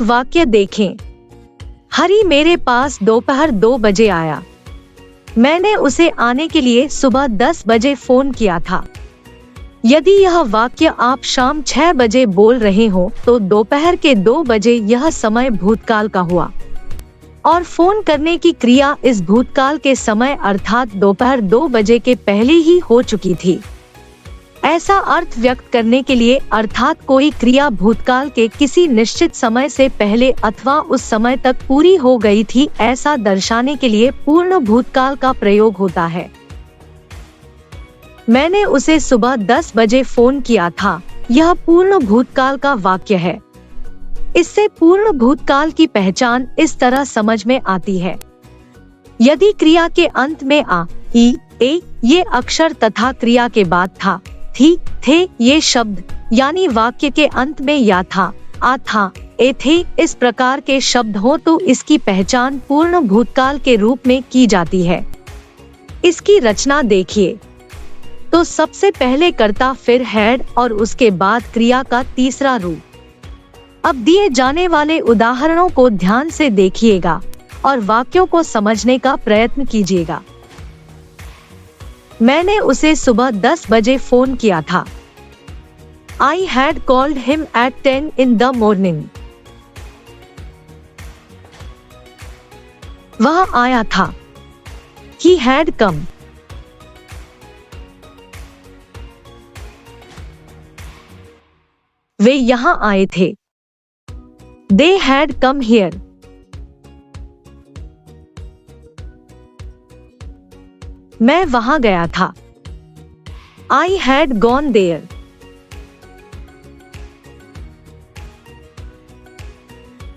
एक वाक्य देखें। हरी मेरे पास दोपहर 2 बजे आया। मैंने उसे आने के लिए सुबह 10 बजे फोन किया था। यदि यह वाक्य आप शाम 6 बजे बोल रहे हो तो दोपहर के 2 बजे यह समय भूतकाल का हुआ और फोन करने की क्रिया इस भूतकाल के समय अर्थात दोपहर 2 बजे के पहले ही हो चुकी थी। ऐसा अर्थ व्यक्त करने के लिए अर्थात कोई क्रिया भूतकाल के किसी निश्चित समय से पहले अथवा उस समय तक पूरी हो गई थी, ऐसा दर्शाने के लिए पूर्ण भूतकाल का प्रयोग होता है। मैंने उसे सुबह 10 बजे फोन किया था, यह पूर्ण भूतकाल का वाक्य है। इससे पूर्ण भूतकाल की पहचान इस तरह समझ में आती है। यदि क्रिया के अंत में आ, ई, ए ये अक्षर तथा क्रिया के बाद था, थी, थे ये शब्द यानी वाक्य के अंत में या था, आ था, ए थे इस प्रकार के शब्द हो तो इसकी पहचान पूर्ण भूतकाल के रूप में की जाती है। इसकी रचना देखिए तो सबसे पहले कर्ता फिर हैड और उसके बाद क्रिया का तीसरा रूप। अब दिए जाने वाले उदाहरणों को ध्यान से देखिएगा और वाक्यों को समझने का प्रयत्न कीजिएगा। मैंने उसे सुबह 10 बजे फोन किया था। I had called him at 10 in the morning. वह आया था। He had come. वे यहाँ आए थे। They had come here. मैं वहां गया था। I had gone there.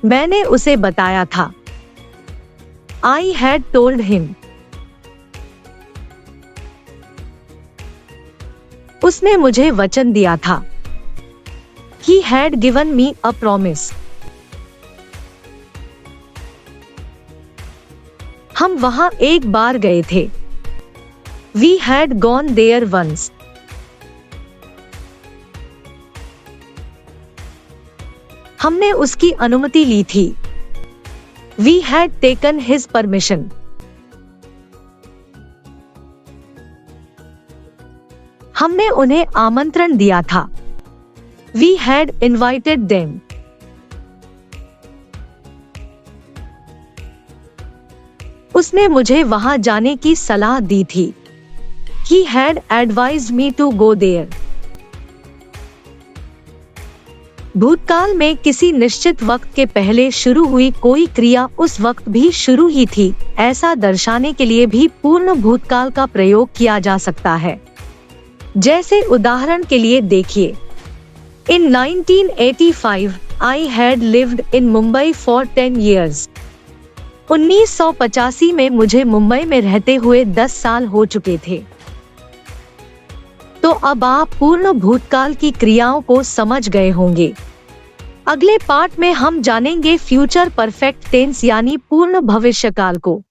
मैंने उसे बताया था। I had told him. उसने मुझे वचन दिया था। He had given me a promise. हम वहां एक बार गए थे। We had gone there once. हमने उसकी अनुमति ली थी। We had taken his permission. हमने उन्हें आमंत्रण दिया था। We had invited them. उसने मुझे वहां जाने की सलाह दी थी। He had advised me to go there. भूतकाल में किसी निश्चित वक्त के पहले शुरू हुई कोई क्रिया उस वक्त भी शुरू ही थी, ऐसा दर्शाने के लिए भी पूर्ण भूतकाल का प्रयोग किया जा सकता है। जैसे उदाहरण के लिए देखिए, In 1985, I had lived in Mumbai for 10 years. 1985 में मुझे मुंबई में रहते हुए 10 साल हो चुके थे। तो अब आप पूर्ण भूतकाल की क्रियाओं को समझ गए होंगे। अगले पार्ट में हम जानेंगे फ्यूचर परफेक्ट टेंस यानी पूर्ण भविष्यकाल को।